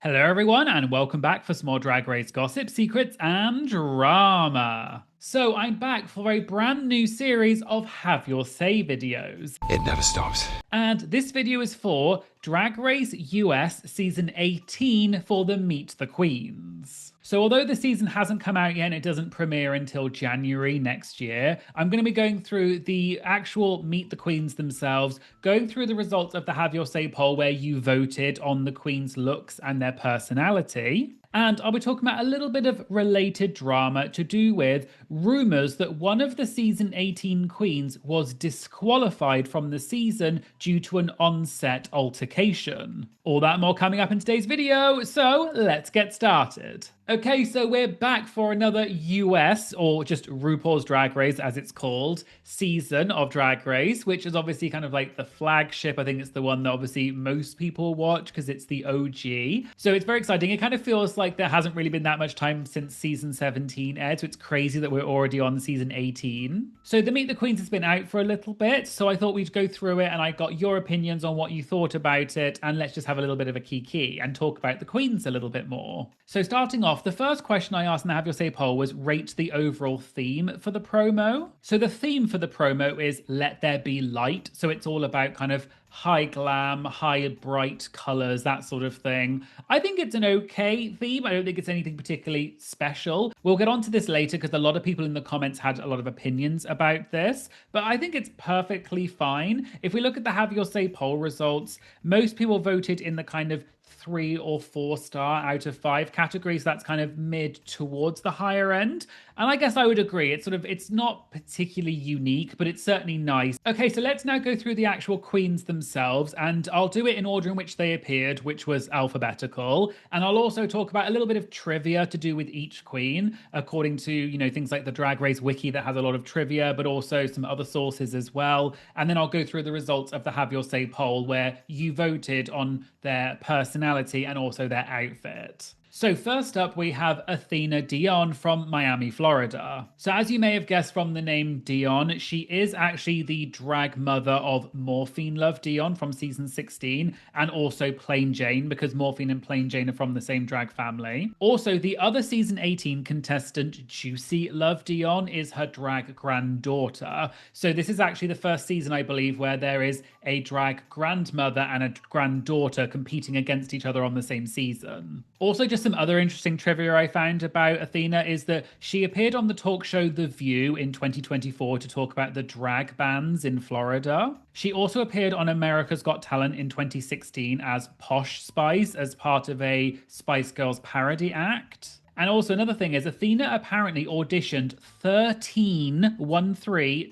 Hello, everyone, and welcome back for some more Drag Race gossip, secrets, and drama. So, I'm back for a brand new series of Have Your Say videos. It never stops. And this video is for Drag Race US Season 18 for the Meet the Queens. So although the season hasn't come out yet and it doesn't premiere until January next year, I'm going to be going through the actual Meet the Queens themselves, going through the results of the Have Your Say poll where you voted on the Queens' looks and their personality. And I'll be talking about a little bit of related drama to do with rumours that one of the season 18 queens was disqualified from the season due to an on-set altercation. All that and more coming up in today's video, so let's get started. Okay, so we're back for another US, or just RuPaul's Drag Race as it's called, season of Drag Race, which is obviously kind of like the flagship. I think it's the one that obviously most people watch because it's the OG. So it's very exciting. It kind of feels like there hasn't really been that much time since season 17 aired, so it's crazy that we're already on season 18. So the Meet the Queens has been out for a little bit, so I thought we'd go through it and I got your opinions on what you thought about it, and let's just have a little bit of a kiki and talk about the Queens a little bit more. So starting off, the first question I asked in the Have Your Say poll was rate the overall theme for the promo. So the theme for the promo is Let There Be Light. So it's all about kind of high glam, high bright colors, that sort of thing. I think it's an okay theme. I don't think it's anything particularly special. We'll get onto this later because a lot of people in the comments had a lot of opinions about this, but I think it's perfectly fine. If we look at the Have Your Say poll results, most people voted in the kind of 3 or 4 star out of 5 categories. That's kind of mid towards the higher end. And I guess I would agree. It's not particularly unique, but it's certainly nice. Okay, so let's now go through the actual queens themselves, and I'll do it in order in which they appeared, which was alphabetical. And I'll also talk about a little bit of trivia to do with each queen, according to, you know, things like the Drag Race wiki that has a lot of trivia, but also some other sources as well. And then I'll go through the results of the Have Your Say poll where you voted on their personality and also their outfit. So first up, we have Athena Dion from Miami, Florida. So as you may have guessed from the name Dion, she is actually the drag mother of Morphine Love Dion from season 16, and also Plain Jane, because Morphine and Plain Jane are from the same drag family. Also, the other season 18 contestant, Juicy Love Dion, is her drag granddaughter. So this is actually the first season, I believe, where there is a drag grandmother and a granddaughter competing against each other on the same season. Also, just some other interesting trivia I found about Athena is that she appeared on the talk show The View in 2024 to talk about the drag bans in Florida. She also appeared on America's Got Talent in 2016 as Posh Spice as part of a Spice Girls parody act. And also another thing is Athena apparently auditioned 13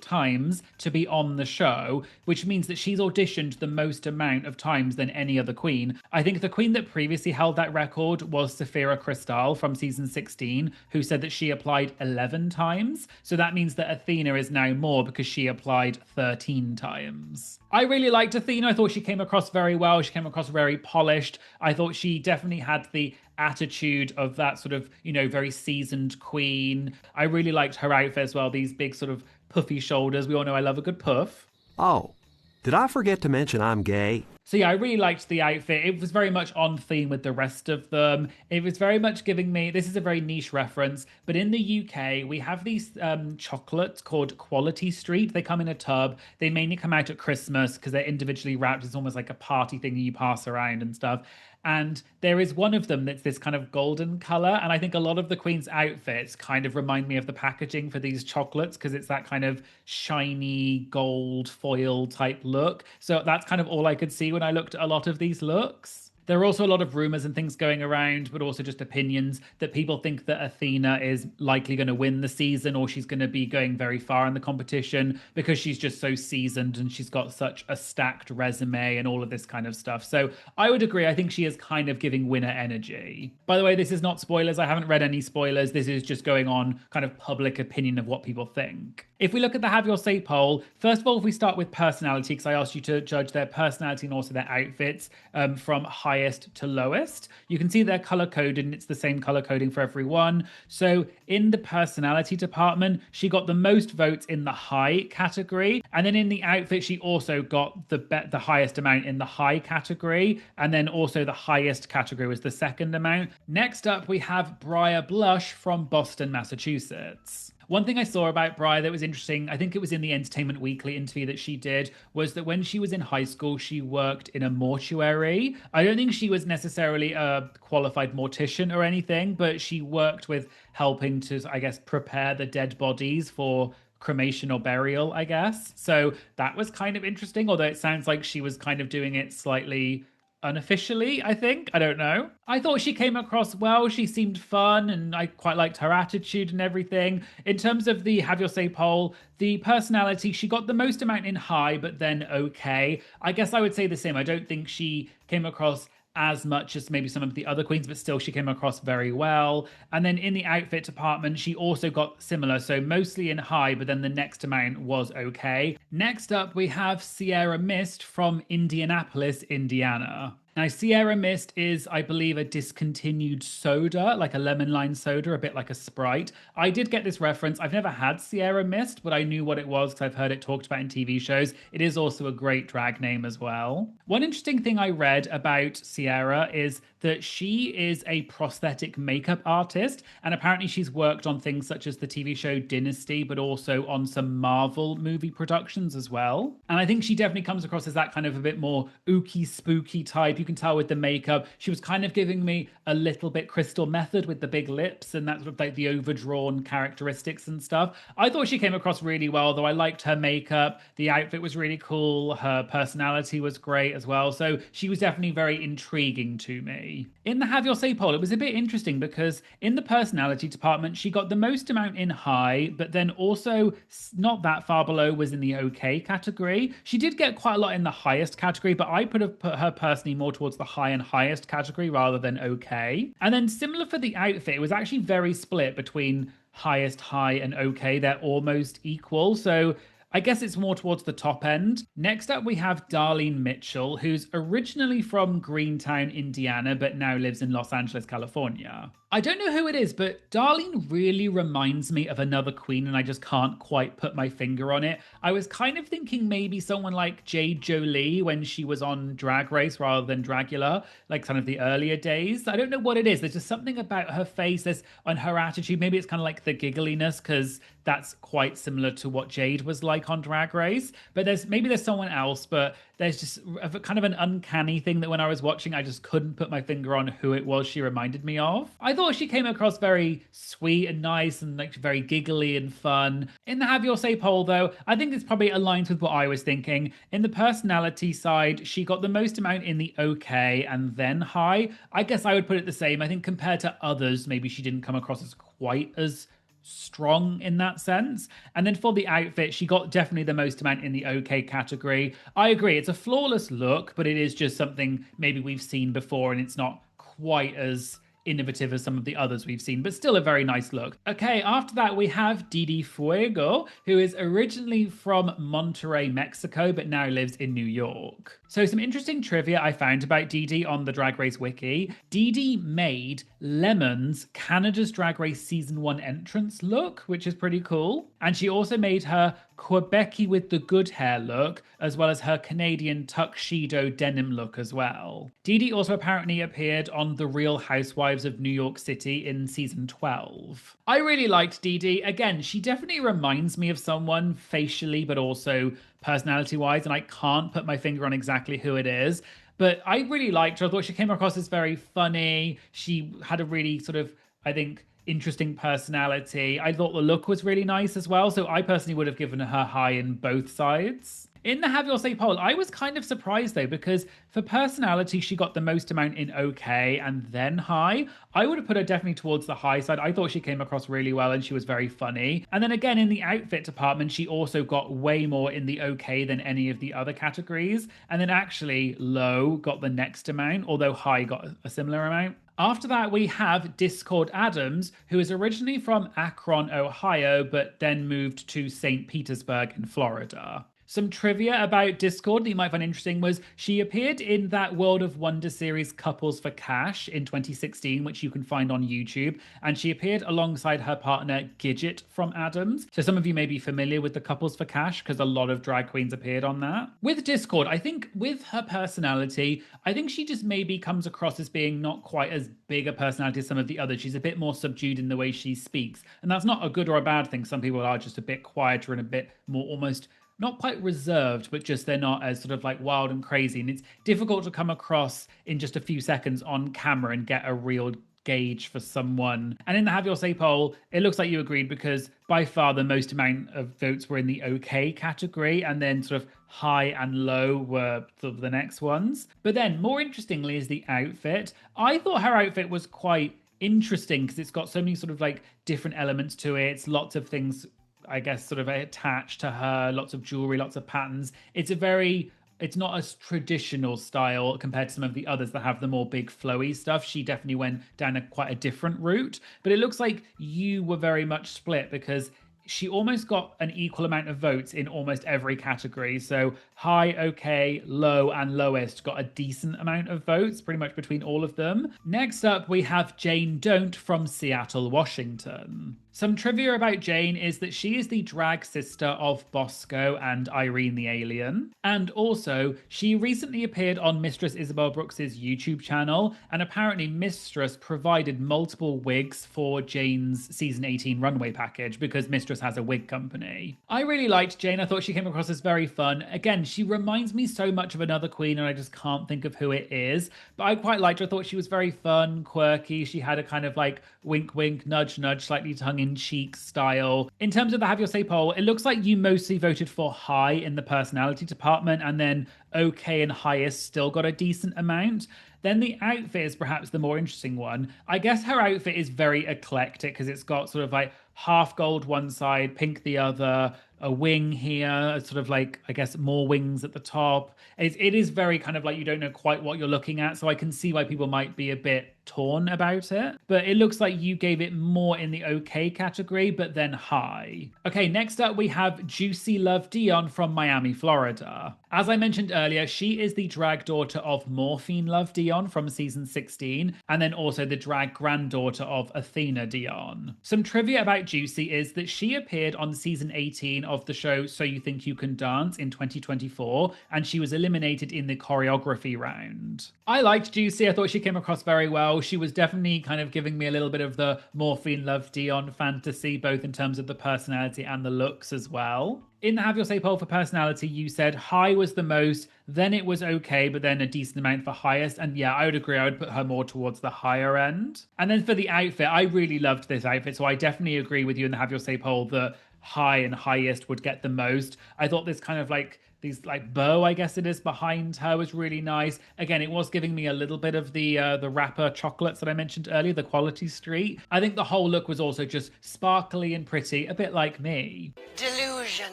times to be on the show, which means that she's auditioned the most amount of times than any other queen. I think the queen that previously held that record was Safira Cristal from season 16, who said that she applied 11 times. So that means that Athena is now more because she applied 13 times. I really liked Athena. I thought she came across very well. She came across very polished. I thought she definitely had the attitude of that sort of, you know, very seasoned queen. I really liked her outfit as well. These big sort of puffy shoulders. We all know I love a good puff. Oh, did I forget to mention I'm gay? So yeah, I really liked the outfit. It was very much on theme with the rest of them. It was very much giving me, this is a very niche reference, but in the UK, we have these chocolates called Quality Street. They come in a tub. They mainly come out at Christmas because they're individually wrapped. It's almost like a party thing that you pass around and stuff. And there is one of them that's this kind of golden color. And I think a lot of the Queen's outfits kind of remind me of the packaging for these chocolates because it's that kind of shiny gold foil type look. So that's kind of all I could see when I looked at a lot of these looks. There are also a lot of rumors and things going around, but also just opinions that people think that Athena is likely going to win the season or she's going to be going very far in the competition because she's just so seasoned and she's got such a stacked resume and all of this kind of stuff. So I would agree. I think she is kind of giving winner energy. By the way, this is not spoilers. I haven't read any spoilers. This is just going on kind of public opinion of what people think. If we look at the Have Your Say poll, first of all, if we start with personality, because I asked you to judge their personality and also their outfits from high highest to lowest. You can see they're color coded and it's the same color coding for everyone. So in the personality department, she got the most votes in the high category. And then in the outfit, she also got the highest amount in the high category. And then also the highest category was the second amount. Next up, we have Briar Blush from Boston, Massachusetts. One thing I saw about Briar that was interesting, I think it was in the Entertainment Weekly interview that she did, was that when she was in high school, she worked in a mortuary. I don't think she was necessarily a qualified mortician or anything, but she worked with helping to, I guess, prepare the dead bodies for cremation or burial, I guess. So that was kind of interesting, although it sounds like she was kind of doing it slightly unofficially, I think. I don't know. I thought she came across well. She seemed fun and I quite liked her attitude and everything. In terms of the Have Your Say poll, the personality, she got the most amount in high, but then okay. I guess I would say the same. I don't think she came across as much as maybe some of the other queens, but still she came across very well. And then in the outfit department, she also got similar, so mostly in high, but then the next amount was okay. Next up, we have Ciara Myst from Indianapolis, Indiana. Now, Ciara Myst is, I believe, a discontinued soda, like a lemon lime soda, a bit like a Sprite. I did get this reference. I've never had Ciara Myst, but I knew what it was because I've heard it talked about in TV shows. It is also a great drag name as well. One interesting thing I read about Ciara is that she is a prosthetic makeup artist, and apparently she's worked on things such as the TV show Dynasty, but also on some Marvel movie productions as well. And I think she definitely comes across as that kind of a bit more ooky, spooky type. You can tell with the makeup. She was kind of giving me a little bit Crystal Method with the big lips and that sort of like the overdrawn characteristics and stuff. I thought she came across really well, though. I liked her makeup. The outfit was really cool. Her personality was great as well. So she was definitely very intriguing to me. In the Have Your Say poll, it was a bit interesting because in the personality department, she got the most amount in high, but then also not that far below was in the okay category. She did get quite a lot in the highest category, but I would have put her personally more towards the high and highest category rather than okay. And then similar for the outfit, it was actually very split between highest, high, and okay. They're almost equal. So I guess it's more towards the top end. Next up, we have Darlene Mitchell, who's originally from Greentown, Indiana, but now lives in Los Angeles, California. I don't know who it is, but Darlene really reminds me of another queen, and I just can't quite put my finger on it. I was kind of thinking maybe someone like Jade Jolie when she was on Drag Race rather than Dragula, like kind of the earlier days. I don't know what it is. There's just something about her face, and her attitude. Maybe it's kind of like the giggliness, because that's quite similar to what Jade was like on Drag Race. But there's someone else, but there's just kind of an uncanny thing that when I was watching, I just couldn't put my finger on who it was she reminded me of. I thought she came across very sweet and nice and like very giggly and fun. In the Have Your Say poll, though, I think this probably aligns with what I was thinking. In the personality side, she got the most amount in the okay and then high. I guess I would put it the same. I think compared to others, maybe she didn't come across as quite as strong in that sense. And then for the outfit, she got definitely the most amount in the okay category. I agree, it's a flawless look, but it is just something maybe we've seen before and it's not quite as innovative as some of the others we've seen, but still a very nice look. Okay, after that we have Didi Feugo, who is originally from Monterrey, Mexico, but now lives in New York. So some interesting trivia I found about Didi on the Drag Race Wiki. Didi made Lemon's Canada's Drag Race Season 1 entrance look, which is pretty cool. And she also made her Quebecy with the good hair look, as well as her Canadian tuxedo denim look as well. Didi also apparently appeared on The Real Housewives of New York City in season 12. I really liked Didi. Again, she definitely reminds me of someone facially, but also personality-wise, and I can't put my finger on exactly who it is. But I really liked her. I thought she came across as very funny. She had a really sort of, I think, interesting personality. I thought the look was really nice as well. So I personally would have given her high in both sides. In the Have Your Say poll, I was kind of surprised though, because for personality, she got the most amount in okay and then high. I would have put her definitely towards the high side. I thought she came across really well and she was very funny. And then again, in the outfit department, she also got way more in the okay than any of the other categories. And then actually low got the next amount, although high got a similar amount. After that, we have Discord Addams, who is originally from Akron, Ohio, but then moved to St. Petersburg in Florida. Some trivia about Discord that you might find interesting was she appeared in that World of Wonder series Couples for Cash in 2016, which you can find on YouTube. And she appeared alongside her partner Gidget from Addams. So some of you may be familiar with the Couples for Cash because a lot of drag queens appeared on that. With Discord, I think with her personality, I think she just maybe comes across as being not quite as big a personality as some of the others. She's a bit more subdued in the way she speaks. And that's not a good or a bad thing. Some people are just a bit quieter and a bit more almost not quite reserved, but just they're not as sort of like wild and crazy. And it's difficult to come across in just a few seconds on camera and get a real gauge for someone. And in the Have Your Say poll, it looks like you agreed because by far the most amount of votes were in the okay category, and then sort of high and low were sort of the next ones. But then more interestingly is the outfit. I thought her outfit was quite interesting because it's got so many sort of like different elements to it. It's lots of things, I guess, sort of attached to her, lots of jewelry, lots of patterns. It's not as traditional style compared to some of the others that have the more big flowy stuff. She definitely went down quite a different route, but it looks like you were very much split because she almost got an equal amount of votes in almost every category. So high, okay, low, and lowest got a decent amount of votes, pretty much between all of them. Next up, we have Jane Don't from Seattle, Washington. Some trivia about Jane is that she is the drag sister of Bosco and Irene the Alien. And also, she recently appeared on Mistress Isabel Brooks's YouTube channel, and apparently Mistress provided multiple wigs for Jane's season 18 runway package because Mistress has a wig company. I really liked Jane. I thought she came across as very fun. Again, she reminds me so much of another queen and I just can't think of who it is. But I quite liked her. I thought she was very fun, quirky. She had a kind of like wink, wink, nudge, nudge, slightly tongue-in-cheek style. In terms of the Have Your Say poll, it looks like you mostly voted for high in the personality department, and then okay and highest still got a decent amount. Then the outfit is perhaps the more interesting one. I guess her outfit is very eclectic because it's got sort of like half gold one side, pink the other, a wing here, sort of like, I guess, more wings at the top. It is very kind of like you don't know quite what you're looking at, so I can see why people might be a bit torn about it. But it looks like you gave it more in the okay category, but then high. Okay, next up we have Juicy Love Dion from Miami, Florida. As I mentioned earlier, she is the drag daughter of Morphine Love Dion from season 16, and then also the drag granddaughter of Athena Dion. Some trivia about Juicy is that she appeared on season 18 of the show So You Think You Can Dance in 2024, and she was eliminated in the choreography round. I liked Juicy. I thought she came across very well. She was definitely kind of giving me a little bit of the Morphine Love Dion fantasy, both in terms of the personality and the looks as well. In the Have Your Say poll for personality, you said high was the most, then it was okay, but then a decent amount for highest. And yeah, I would agree. I would put her more towards the higher end. And then for the outfit, I really loved this outfit. So I definitely agree with you in the Have Your Say poll that high and highest would get the most. I thought this kind of like these like bow, I guess it is, behind her was really nice. Again, it was giving me a little bit of the wrapper chocolates that I mentioned earlier, the Quality Street. I think the whole look was also just sparkly and pretty, a bit like me. Delusion.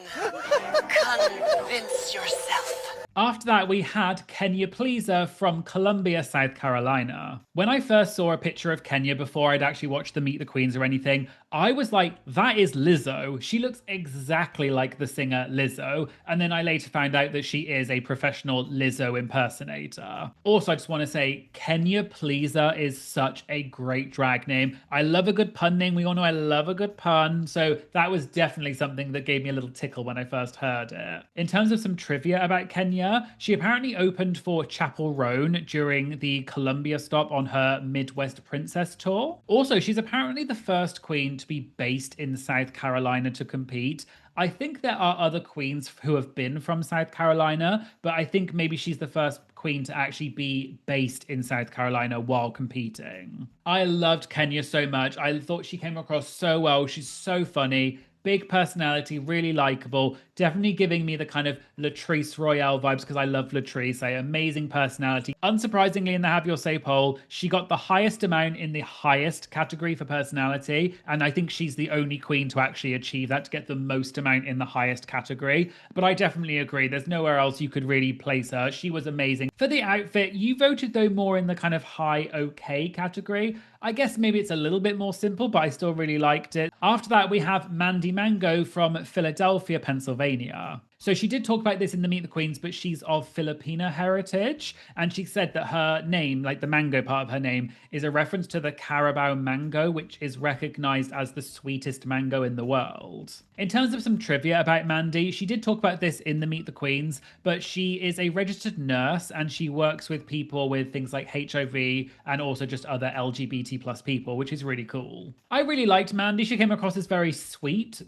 Convince yourself. After that, we had Kenya Pleaser from Columbia, South Carolina. When I first saw a picture of Kenya before I'd actually watched the Meet the Queens or anything, I was like, that is Lizzo. She looks exactly like the singer Lizzo. And then I later found out that she is a professional Lizzo impersonator. Also, I just want to say, Kenya Pleaser is such a great drag name. I love a good pun name. We all know I love a good pun. So that was definitely something that gave me a little tickle when I first heard it. In terms of some trivia about Kenya, she apparently opened for Chapel Roan during the Columbia stop on her Midwest Princess tour. Also, she's apparently the first queen to be based in South Carolina to compete. I think there are other queens who have been from South Carolina, but I think maybe she's the first queen to actually be based in South Carolina while competing. I loved Kenya so much. I thought she came across so well. She's so funny. Big personality, really likable, definitely giving me the kind of Latrice Royale vibes because I love Latrice, amazing personality. Unsurprisingly, in the Have Your Say poll, she got the highest amount in the highest category for personality, and I think she's the only queen to actually achieve that, to get the most amount in the highest category. But I definitely agree, there's nowhere else you could really place her. She was amazing. For the outfit, you voted though more in the kind of high okay category. I guess maybe it's a little bit more simple, but I still really liked it. After that, we have Mandy Mango from Philadelphia, Pennsylvania. So she did talk about this in the Meet the Queens, but she's of Filipino heritage. And she said that her name, like the mango part of her name, is a reference to the Carabao mango, which is recognized as the sweetest mango in the world. In terms of some trivia about Mandy, she did talk about this in the Meet the Queens, but she is a registered nurse and she works with people with things like HIV and also just other LGBT plus people, which is really cool. I really liked Mandy. She came across as very sweet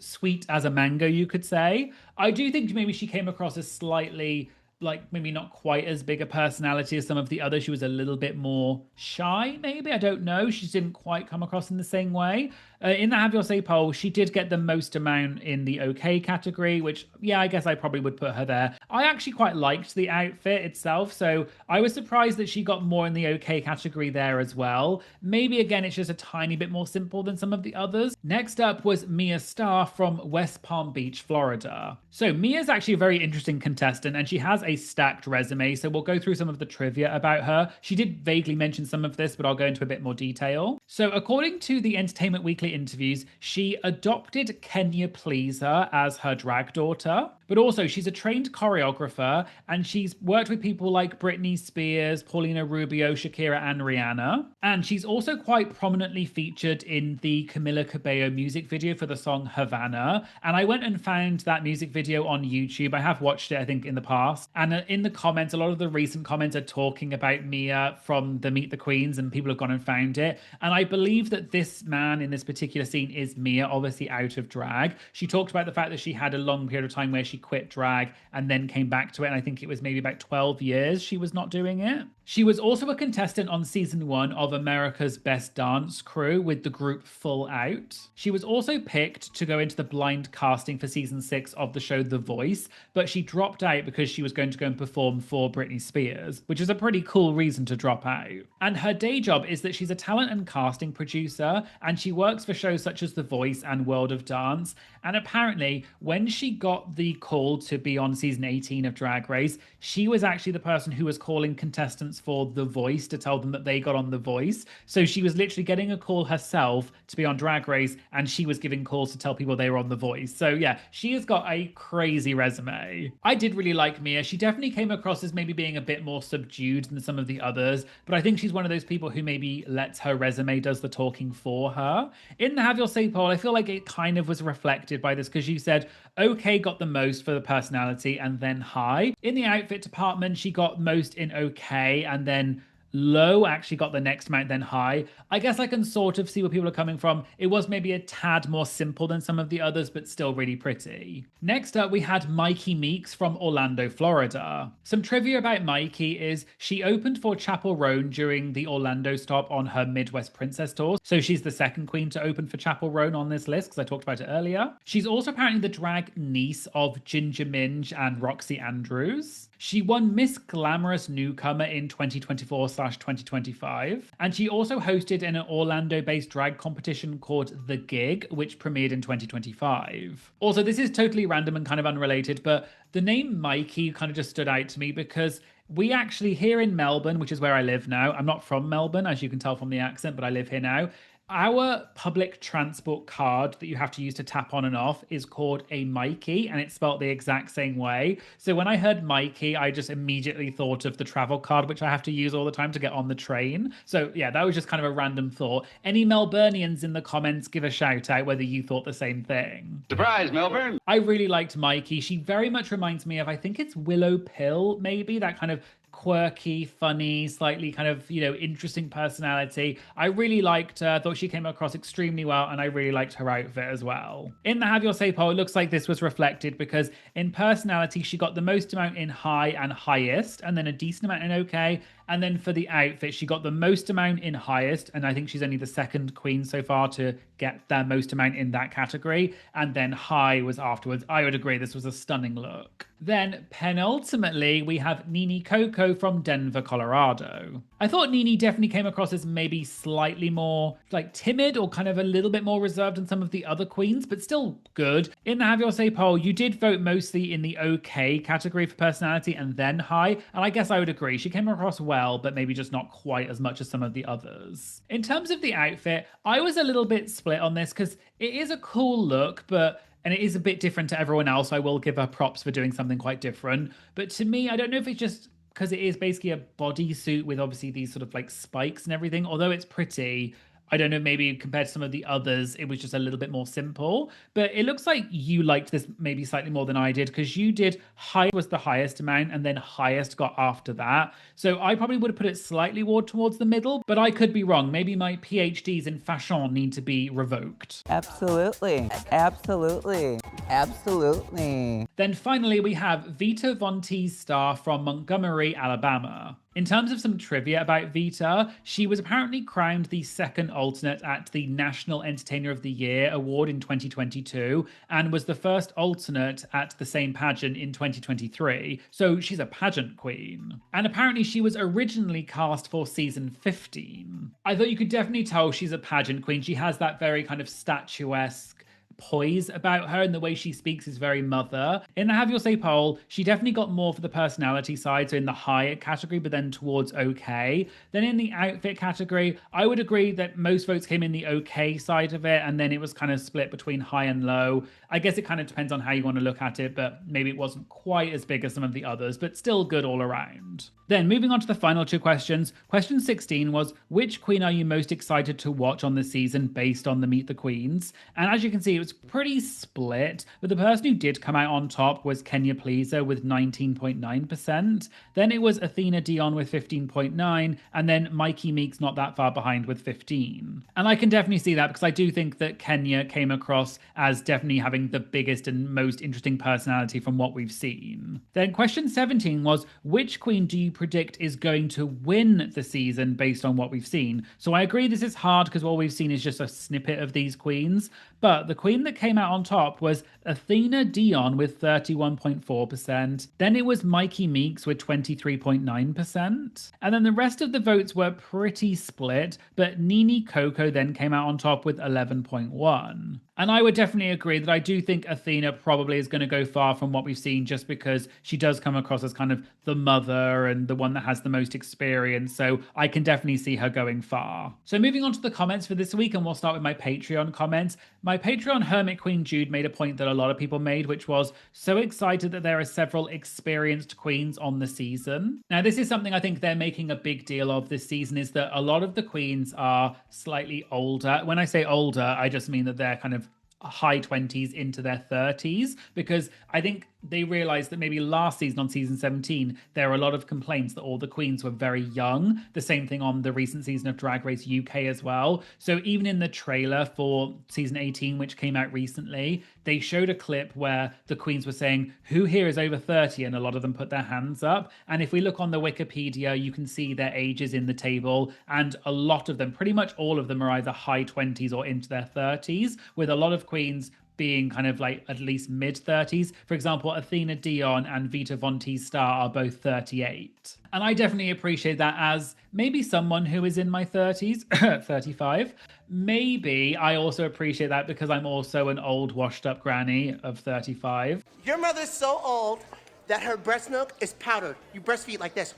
as a mango, you could say. I do think maybe she came across as slightly like maybe not quite as big a personality as some of the others. She was a little bit more shy, maybe. I don't know. She didn't quite come across in the same way. In the Have Your Say poll, she did get the most amount in the okay category, which, yeah, I guess I probably would put her there. I actually quite liked the outfit itself, so I was surprised that she got more in the okay category there as well. Maybe, again, it's just a tiny bit more simple than some of the others. Next up was Mia Starr from West Palm Beach, Florida. So Mia's actually a very interesting contestant, and she has a stacked resume, so we'll go through some of the trivia about her. She did vaguely mention some of this, but I'll go into a bit more detail. So according to the Entertainment Weekly interviews, she adopted Kenya Pleaser as her drag daughter, but also she's a trained choreographer and she's worked with people like Britney Spears, Paulina Rubio, Shakira, and Rihanna. And she's also quite prominently featured in the Camila Cabello music video for the song Havana. And I went and found that music video on YouTube. I have watched it, I think, in the past. And in the comments, a lot of the recent comments are talking about Mia from the Meet the Queens, and people have gone and found it. And I believe that this man in this particular scene is Mia, obviously out of drag. She talked about the fact that she had a long period of time where she quit drag and then came back to it. And I think it was maybe about 12 years she was not doing it. She was also a contestant on season 1 of America's Best Dance Crew with the group Full Out. She was also picked to go into the blind casting for season 6 of the show The Voice, but she dropped out because she was going to go and perform for Britney Spears, which is a pretty cool reason to drop out. And her day job is that she's a talent and casting producer, and she works for shows such as The Voice and World of Dance. And apparently, when she got the call to be on season 18 of Drag Race, she was actually the person who was calling contestants for The Voice to tell them that they got on The Voice. So she was literally getting a call herself to be on Drag Race, and she was giving calls to tell people they were on The Voice. So yeah, she has got a crazy resume. I did really like Mia. She definitely came across as maybe being a bit more subdued than some of the others, but I think she's one of those people who maybe lets her resume does the talking for her. In the Have Your Say poll, I feel like it kind of was reflected by this, because you said okay got the most for the personality and then high. In the outfit department, she got most in okay, and then low actually got the next amount, then high. I guess I can sort of see where people are coming from. It was maybe a tad more simple than some of the others, but still really pretty. Next up, we had Myki Meeks from Orlando, Florida. Some trivia about Myki is she opened for Chapel Roan during the Orlando stop on her Midwest Princess tour. So she's the second queen to open for Chapel Roan on this list, because I talked about it earlier. She's also apparently the drag niece of Ginger Minj and Roxy Andrews. She won Miss Glamorous Newcomer in 2024/2025. And she also hosted an Orlando-based drag competition called The Gig, which premiered in 2025. Also, this is totally random and kind of unrelated, but the name Myki kind of just stood out to me because we actually here in Melbourne, which is where I live now, I'm not from Melbourne, as you can tell from the accent, but I live here now. Our public transport card that you have to use to tap on and off is called a Myki, and it's spelled the exact same way. So when I heard Myki, I just immediately thought of the travel card, which I have to use all the time to get on the train. So yeah, that was just kind of a random thought. Any Melburnians in the comments, give a shout out whether you thought the same thing. Surprise, Melbourne! I really liked Myki. She very much reminds me of, I think it's Willow Pill, maybe, that kind of quirky, funny, slightly kind of, interesting personality. I really liked her. I thought she came across extremely well, and I really liked her outfit as well. In the Have Your Say poll, it looks like this was reflected because in personality, she got the most amount in high and highest, and then a decent amount in okay. And then for the outfit, she got the most amount in highest, and I think she's only the second queen so far to get the most amount in that category. And then high was afterwards. I would agree this was a stunning look. Then penultimately, we have Nini Coco from Denver, Colorado. I thought Nini definitely came across as maybe slightly more timid or kind of a little bit more reserved than some of the other queens, but still good. In the Have Your Say poll, you did vote mostly in the okay category for personality and then high, and I guess I would agree. She came across well, but maybe just not quite as much as some of the others. In terms of the outfit, I was a little bit split on this because it is a cool look, but And it is a bit different to everyone else. So I will give her props for doing something quite different. But to me, I don't know if it's just because it is basically a bodysuit with obviously these sort of like spikes and everything. Although it's pretty, I don't know, maybe compared to some of the others, it was just a little bit more simple. But it looks like you liked this maybe slightly more than I did, because you did high was the highest amount and then highest got after that. So I probably would have put it slightly more towards the middle, but I could be wrong. Maybe my PhDs in fashion need to be revoked. Absolutely. Absolutely. Absolutely. Then finally, we have Vita Vontesse Starr from Montgomery, Alabama. In terms of some trivia about Vita, she was apparently crowned the second alternate at the National Entertainer of the Year award in 2022 and was the first alternate at the same pageant in 2023. So she's a pageant queen. And apparently she was originally cast for season 15. I thought you could definitely tell she's a pageant queen. She has that very kind of statuesque poise about her, and the way she speaks is very mother. In the Have Your Say poll, she definitely got more for the personality side, so in the high category, but then towards okay. Then in the outfit category, I would agree that most votes came in the okay side of it, and then it was kind of split between high and low. I guess it kind of depends on how you want to look at it, but maybe it wasn't quite as big as some of the others, but still good all around. Then moving on to the final two questions. Question 16 was, which queen are you most excited to watch on the season based on the Meet the Queens? And as you can see, it was pretty split, but the person who did come out on top was Kenya Pleaser with 19.9%. Then it was Athena Dion with 15.9%, and then Myki Meeks not that far behind with 15%. And I can definitely see that, because I do think that Kenya came across as definitely having the biggest and most interesting personality from what we've seen. Then question 17 was, which queen do you predict is going to win the season based on what we've seen? So I agree this is hard because all we've seen is just a snippet of these queens, but the queen that came out on top was Athena Dion with 31.4%. Then it was Myki Meeks with 23.9%. And then the rest of the votes were pretty split, but Nini Coco then came out on top with 11.1%. And I would definitely agree that I do think Athena probably is going to go far from what we've seen, just because she does come across as kind of the mother and the one that has the most experience. So I can definitely see her going far. So moving on to the comments for this week, and we'll start with my Patreon comments. My Patreon Hermit Queen Jude made a point that a lot of people made, which was so excited that there are several experienced queens on the season. Now, this is something I think they're making a big deal of this season, is that a lot of the queens are slightly older. When I say older, I just mean that they're kind of high 20s into their 30s, because I think they realized that maybe last season on season 17 there were a lot of complaints that all the queens were very young. The same thing on the recent season of Drag Race UK as well. So even in the trailer for season 18, which came out recently, they showed a clip where the queens were saying, who here is over 30? And a lot of them put their hands up. And if we look on the Wikipedia, you can see their ages in the table, and a lot of them, pretty much all of them, are either high 20s or into their 30s, with a lot of queens being kind of like at least mid-30s. For example, Athena Dion and Vita Vontesse Starr are both 38. And I definitely appreciate that as maybe someone who is in my 30s, 35. Maybe I also appreciate that because I'm also an old washed-up granny of 35. Your mother's so old that her breast milk is powdered. You breastfeed like this.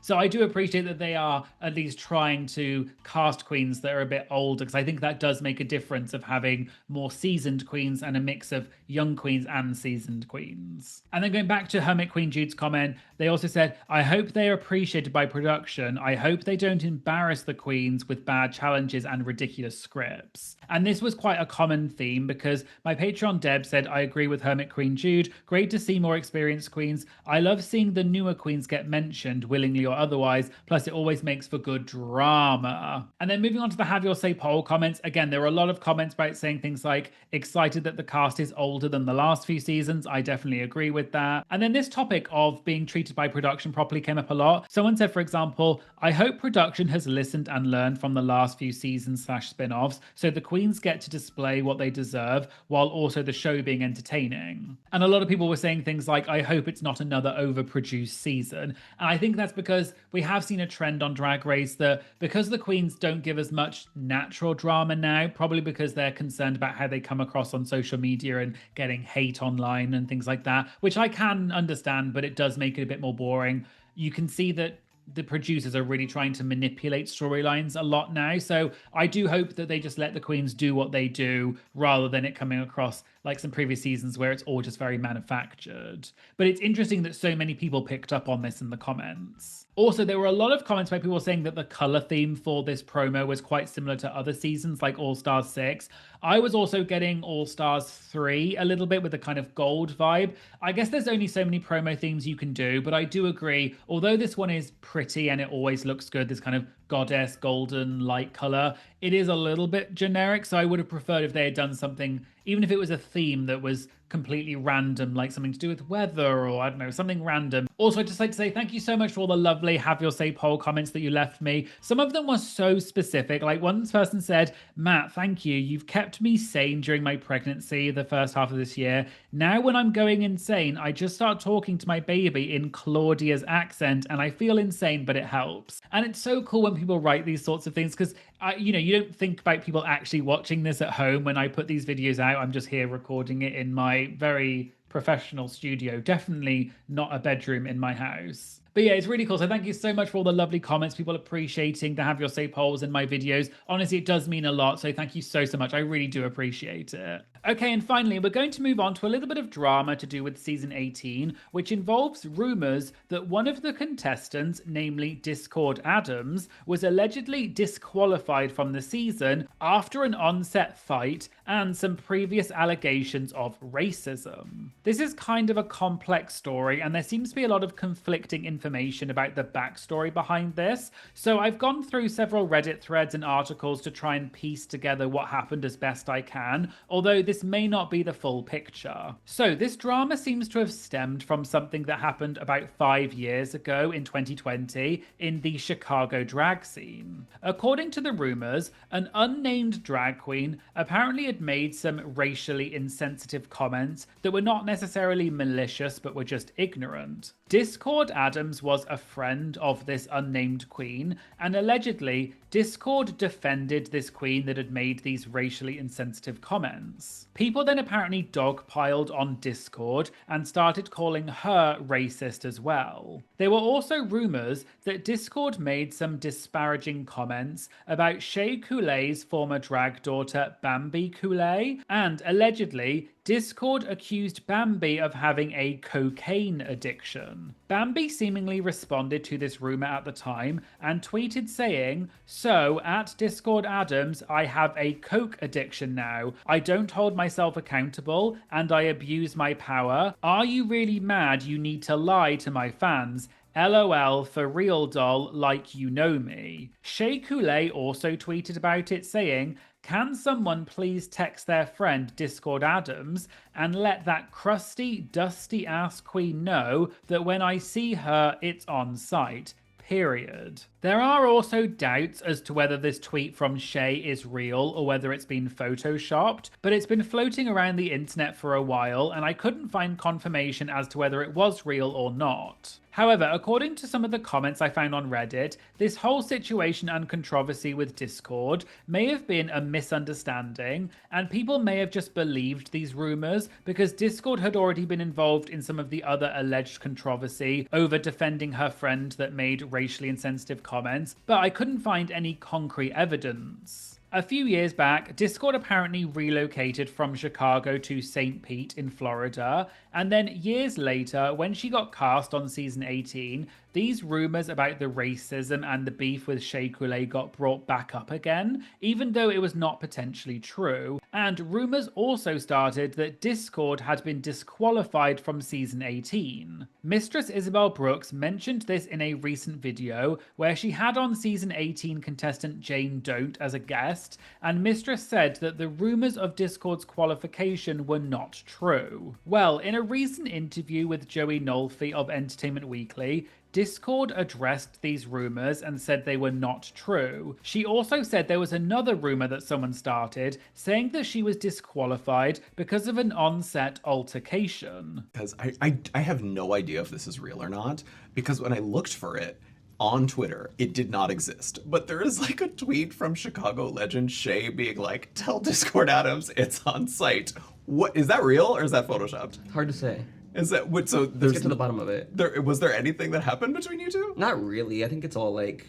So I do appreciate that they are at least trying to cast queens that are a bit older, because I think that does make a difference of having more seasoned queens and a mix of young queens and seasoned queens. And then going back to Hermit Queen Jude's comment, they also said, I hope they are appreciated by production. I hope they don't embarrass the queens with bad challenges and ridiculous scripts. And this was quite a common theme, because my Patreon Deb said, I agree with Hermit Queen Jude. Great to see more experienced queens. I love seeing the newer queens get mentioned, willingly or otherwise, plus it always makes for good drama. And then moving on to the Have Your Say poll comments, again, there were a lot of comments about saying things like, excited that the cast is older than the last few seasons. I definitely agree with that. And then this topic of being treated by production properly came up a lot. Someone said, for example, I hope production has listened and learned from the last few seasons / spin-offs, so the queens get to display what they deserve, while also the show being entertaining. And a lot of people were saying things like, I hope it's not another overproduced season. And I think that's because we have seen a trend on Drag Race that because the queens don't give as much natural drama now, probably because they're concerned about how they come across on social media and getting hate online and things like that, which I can understand, but it does make it a bit more boring. You can see that the producers are really trying to manipulate storylines a lot now. So I do hope that they just let the queens do what they do rather than it coming across like some previous seasons where it's all just very manufactured. But it's interesting that so many people picked up on this in the comments. Also, there were a lot of comments by people saying that the color theme for this promo was quite similar to other seasons, like All Stars 6. I was also getting All Stars 3 a little bit with a kind of gold vibe. I guess there's only so many promo themes you can do, but I do agree, although this one is pretty and it always looks good, this kind of goddess golden light color, it is a little bit generic. So I would have preferred if they had done something, even if it was a theme that was completely random, like something to do with weather or I don't know, something random. Also, I'd just like to say thank you so much for all the lovely Have Your Say poll comments that you left me. Some of them were so specific. Like one person said, Matt, thank you. You've kept me sane during my pregnancy, the first half of this year. Now when I'm going insane, I just start talking to my baby in Claudia's accent and I feel insane, but it helps. And it's so cool when people write these sorts of things because you don't think about people actually watching this at home. When I put these videos out, I'm just here recording it in my very professional studio, definitely not a bedroom in my house. But yeah, it's really cool. So thank you so much for all the lovely comments, people appreciating the Have Your Say polls in my videos. Honestly, it does mean a lot. So thank you so much. I really do appreciate it. Okay, and finally, we're going to move on to a little bit of drama to do with season 18, which involves rumors that one of the contestants, namely Discord Addams, was allegedly disqualified from the season after an on-set fight and some previous allegations of racism. This is kind of a complex story, and there seems to be a lot of conflicting information about the backstory behind this. So I've gone through several Reddit threads and articles to try and piece together what happened as best I can, although this may not be the full picture. So this drama seems to have stemmed from something that happened about 5 years ago in 2020 in the Chicago drag scene. According to the rumors, an unnamed drag queen apparently had made some racially insensitive comments that were not necessarily malicious but were just ignorant. Discord Addams was a friend of this unnamed queen, and allegedly Discord defended this queen that had made these racially insensitive comments. People then apparently dogpiled on Discord and started calling her racist as well. There were also rumors that Discord made some disparaging comments about Shea Coulee's former drag daughter Bambi Coulee, and allegedly Discord accused Bambi of having a cocaine addiction. Bambi seemingly responded to this rumor at the time and tweeted saying, "So, at Discord Addams, I have a coke addiction now. I don't hold myself accountable and I abuse my power. Are you really mad you need to lie to my fans? LOL, for real doll, like you know me." Shea Coulee also tweeted about it saying, "Can someone please text their friend Discord Addams and let that crusty, dusty ass queen know that when I see her, it's on site. Period." There are also doubts as to whether this tweet from Shea is real or whether it's been photoshopped, but it's been floating around the internet for a while and I couldn't find confirmation as to whether it was real or not. However, according to some of the comments I found on Reddit, this whole situation and controversy with Discord may have been a misunderstanding, and people may have just believed these rumors because Discord had already been involved in some of the other alleged controversy over defending her friend that made racially insensitive comments, but I couldn't find any concrete evidence. A few years back, Discord apparently relocated from Chicago to St. Pete in Florida, and then years later, when she got cast on season 18, these rumors about the racism and the beef with Shea Coulee got brought back up again, even though it was not potentially true. And rumors also started that Discord had been disqualified from season 18. Mistress Isabel Brooks mentioned this in a recent video where she had on season 18 contestant Jane Don't as a guest, and Mistress said that the rumors of Discord's qualification were not true. Well, in a recent interview with Joey Nolfi of Entertainment Weekly, Discord addressed these rumors and said they were not true. She also said there was another rumor that someone started saying that she was disqualified because of an on-set altercation. Because I have no idea if this is real or not, because when I looked for it on Twitter, it did not exist. But there is like a tweet from Chicago legend Shea being like, "Tell Discord Addams it's on site." What, is that real or is that photoshopped? Hard to say. Is that what? So Let's get to the bottom of it. Was there anything that happened between you two? Not really. I think it's all like,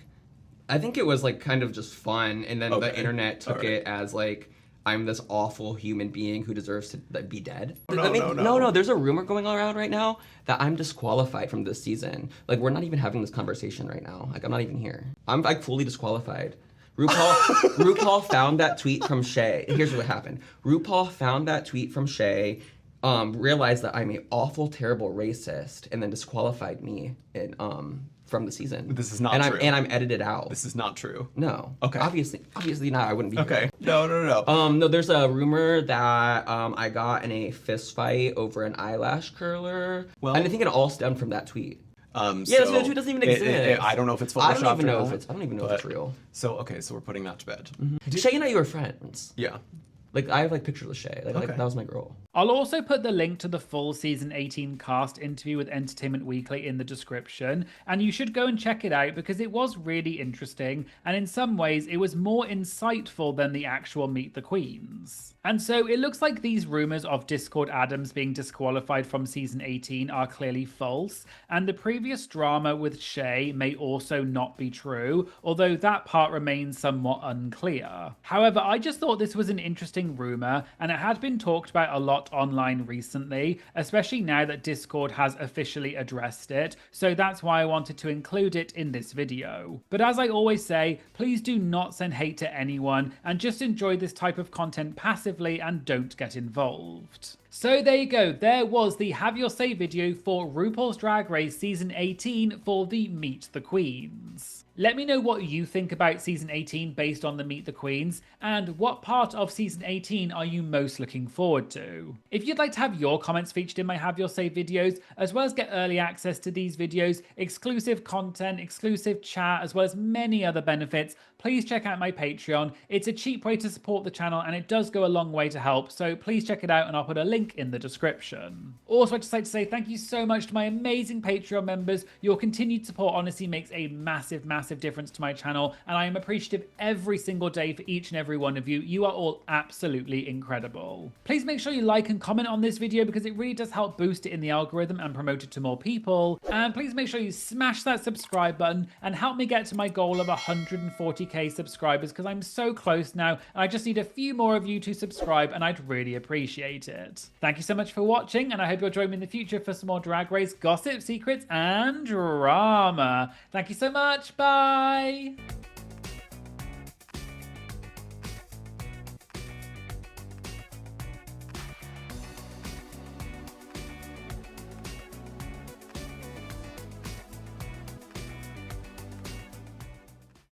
I think it was like kind of just fun, and then the internet took it as like, I'm this awful human being who deserves to be dead. No. There's a rumor going around right now that I'm disqualified from this season. Like, we're not even having this conversation right now. Like, I'm not even here. I'm like fully disqualified. RuPaul found that tweet from Shay. Here's what happened. RuPaul found that tweet from Shay, realized that I'm an awful, terrible racist, and then disqualified me from the season. This is not true. And I'm edited out. This is not true. No. Okay. Obviously not. I wouldn't be Okay. here. No. No, there's a rumor that I got in a fist fight over an eyelash curler. Well- and I think it all stemmed from that tweet. So the tweet doesn't even exist. I don't know if it's Photoshop. I don't even know or if not, it's real. So we're putting that to bed. Shay and I were friends. Yeah. Like, I have like pictures of Shay. Like that was my girl. I'll also put the link to the full season 18 cast interview with Entertainment Weekly in the description, and you should go and check it out because it was really interesting, and in some ways it was more insightful than the actual Meet the Queens. And so it looks like these rumors of Discord Addams being disqualified from season 18 are clearly false, and the previous drama with Shay may also not be true, although that part remains somewhat unclear. However, I just thought this was an interesting rumor, and it had been talked about a lot online recently, especially now that Discord has officially addressed it, so that's why I wanted to include it in this video. But as I always say, please do not send hate to anyone, and just enjoy this type of content passively and don't get involved. So there you go, there was the Have Your Say video for RuPaul's Drag Race Season 18 for the Meet the Queens. Let me know what you think about Season 18 based on the Meet the Queens, and what part of Season 18 are you most looking forward to? If you'd like to have your comments featured in my Have Your Say videos, as well as get early access to these videos, exclusive content, exclusive chat, as well as many other benefits, please check out my Patreon. It's a cheap way to support the channel and it does go a long way to help, so please check it out and I'll put a link in the description. Also, I'd just like to say thank you so much to my amazing Patreon members. Your continued support honestly makes a massive difference to my channel, and I am appreciative every single day for each and every one of you. You are all absolutely incredible. Please make sure you like and comment on this video because it really does help boost it in the algorithm and promote it to more people. And please make sure you smash that subscribe button and help me get to my goal of 140k subscribers because I'm so close now and I just need a few more of you to subscribe and I'd really appreciate it. Thank you so much for watching, and I hope you'll join me in the future for some more Drag Race gossip, secrets, and drama. Thank you so much. Bye.